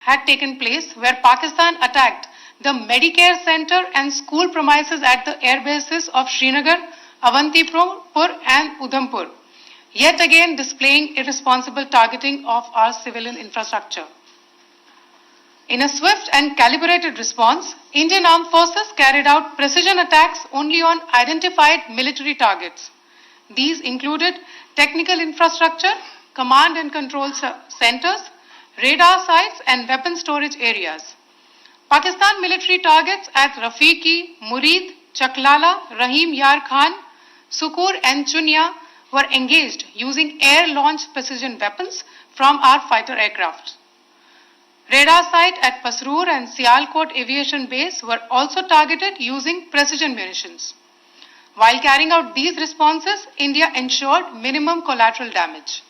had taken place where Pakistan attacked the Medicare center and school premises at the air bases of Srinagar, Avantipur and Udhampur, yet again displaying irresponsible targeting of our civilian infrastructure. In a swift and calibrated response, Indian Armed Forces carried out precision attacks only on identified military targets. These included technical infrastructure, command and control centers, radar sites and weapon storage areas. Pakistan military targets at Rafiqi, Murid, Chaklala, Rahim Yar Khan, Sukur and Chunya were engaged using air-launched precision weapons from our fighter aircraft. Radar site at Pasroor and Sialkot Aviation Base were also targeted using precision munitions. While carrying out these responses, India ensured minimum collateral damage.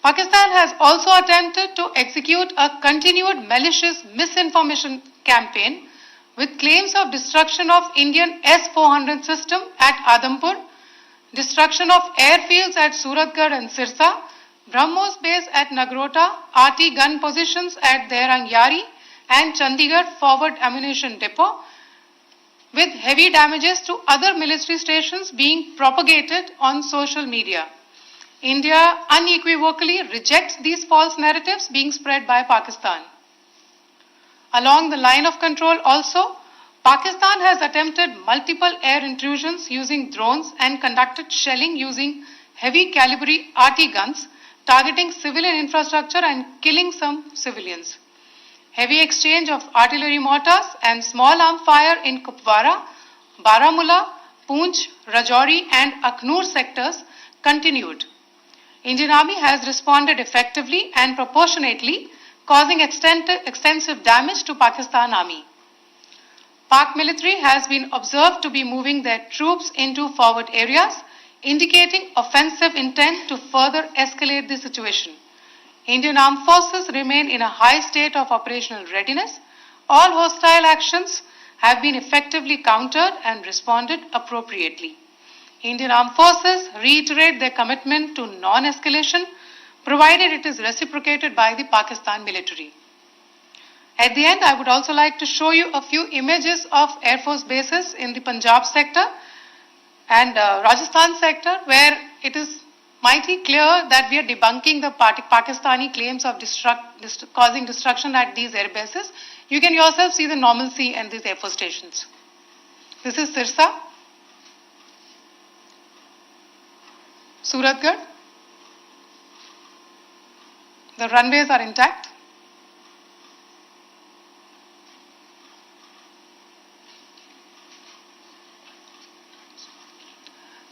Pakistan has also attempted to execute a continued malicious misinformation campaign with claims of destruction of Indian S-400 system at Adampur, destruction of airfields at Suratgarh and Sirsa, BrahMos base at Nagrota, RT gun positions at Dehrangyari and Chandigarh forward ammunition depot, with heavy damages to other military stations being propagated on social media. India unequivocally rejects these false narratives being spread by Pakistan. Along the line of control also, Pakistan has attempted multiple air intrusions using drones and conducted shelling using heavy caliber RT guns, targeting civilian infrastructure and killing some civilians. Heavy exchange of artillery mortars and small arm fire in Kupwara, Baramulla, Poonch, Rajouri and Akhnur sectors continued. Indian Army has responded effectively and proportionately, causing extensive damage to Pakistan Army. Pak military has been observed to be moving their troops into forward areas, indicating offensive intent to further escalate the situation. Indian Armed Forces remain in a high state of operational readiness. All hostile actions have been effectively countered and responded appropriately. Indian Armed Forces reiterate their commitment to non-escalation, provided it is reciprocated by the Pakistan military. At the end, I would also like to show you a few images of Air Force bases in the Punjab sector and Rajasthan sector, where it is mighty clear that we are debunking the Pakistani claims of causing destruction at these air bases. You can yourself see the normalcy in these Air Force stations. This is Sirsa, Suratgarh. The runways are intact.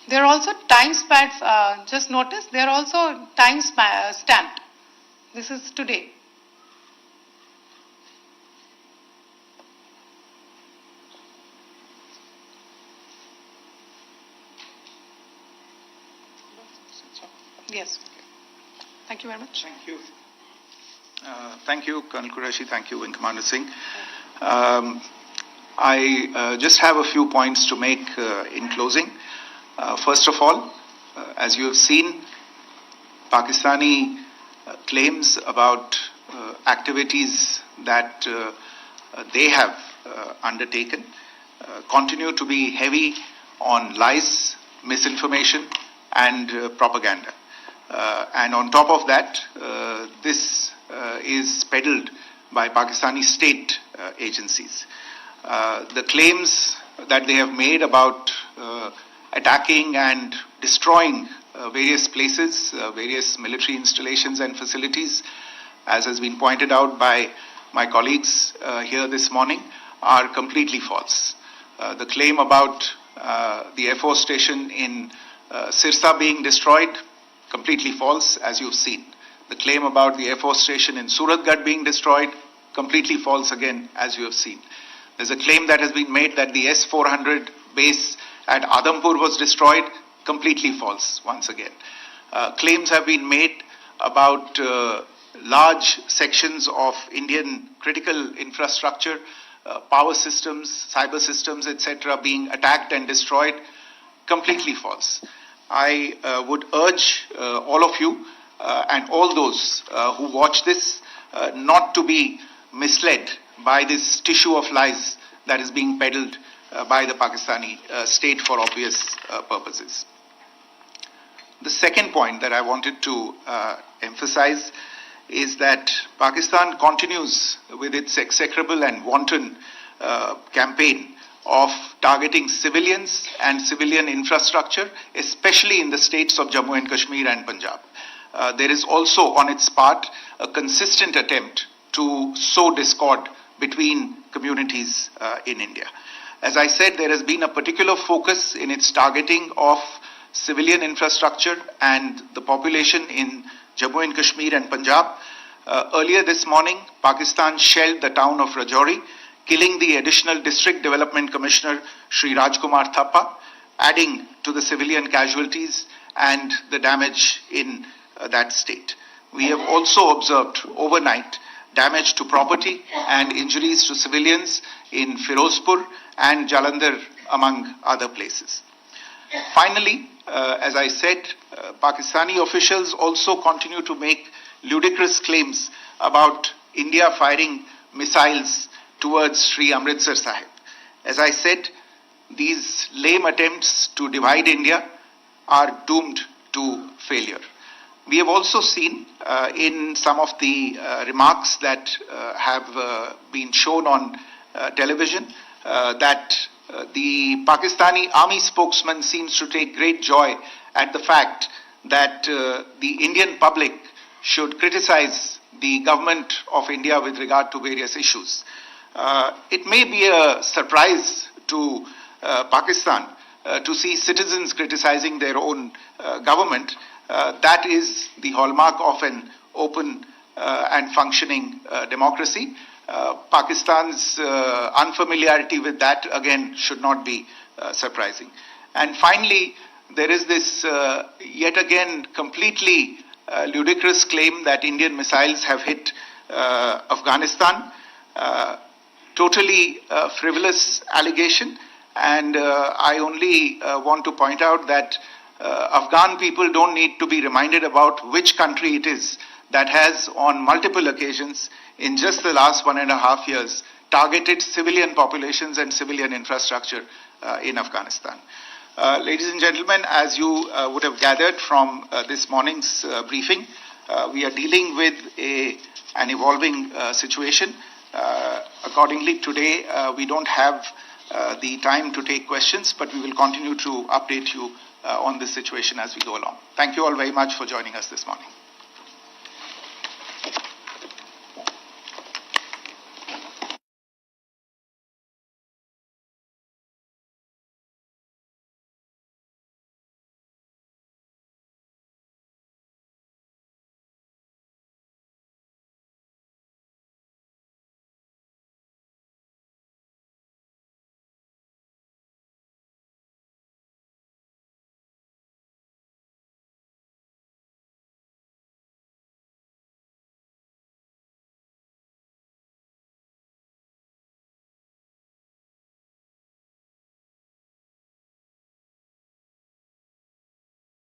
There are also time stamps, just notice, they are also time stamped. This is today. Yes. Thank you very much. Thank you. Thank you, Colonel Qureshi. Thank you, Wing Commander Singh. I just have a few points to make in closing. First of all, as you have seen, Pakistani claims about activities that they have undertaken continue to be heavy on lies, misinformation and propaganda. And on top of that, this is peddled by Pakistani state agencies. The claims that they have made about attacking and destroying various places, various military installations and facilities, as has been pointed out by my colleagues here this morning, are completely false. The claim about the Air Force station in Sirsa being destroyed, completely false, as you've seen. The claim about the Air Force station in Suratgarh being destroyed, completely false again, as you have seen. There's a claim that has been made that the S-400 base at Adampur was destroyed, completely false once again. Claims have been made about large sections of Indian critical infrastructure, power systems, cyber systems, etc. being attacked and destroyed, completely false. I would urge all of you and all those who watch this not to be misled by this tissue of lies that is being peddled by the Pakistani state for obvious purposes. The second point that I wanted to emphasize is that Pakistan continues with its execrable and wanton campaign of targeting civilians and civilian infrastructure, especially in the states of Jammu and Kashmir and Punjab. There is also on its part a consistent attempt to sow discord between communities in India. As I said, there has been a particular focus in its targeting of civilian infrastructure and the population in Jammu and Kashmir and Punjab. Earlier this morning, Pakistan shelled the town of Rajouri, killing the additional District Development Commissioner, Shri Rajkumar Thappa, adding to the civilian casualties and the damage in that state. We have also observed overnight damage to property and injuries to civilians in Firozpur and Jalandhar, among other places. Finally, as I said, Pakistani officials also continue to make ludicrous claims about India firing missiles towards Sri Amritsar Sahib. As I said, these lame attempts to divide India are doomed to failure. We have also seen in some of the remarks that have been shown on television that the Pakistani army spokesman seems to take great joy at the fact that the Indian public should criticize the government of India with regard to various issues. It may be a surprise to Pakistan to see citizens criticizing their own government. That is the hallmark of an open and functioning democracy. Pakistan's unfamiliarity with that, again, should not be surprising. And finally, there is this yet again completely ludicrous claim that Indian missiles have hit Afghanistan. Totally frivolous allegation, and I only want to point out that Afghan people don't need to be reminded about which country it is that has on multiple occasions in just the last 1.5 years targeted civilian populations and civilian infrastructure in Afghanistan. Ladies and gentlemen, as you would have gathered from this morning's briefing, we are dealing with an evolving situation. Accordingly, today we don't have the time to take questions, but we will continue to update you on this situation as we go along. Thank you all very much for joining us this morning.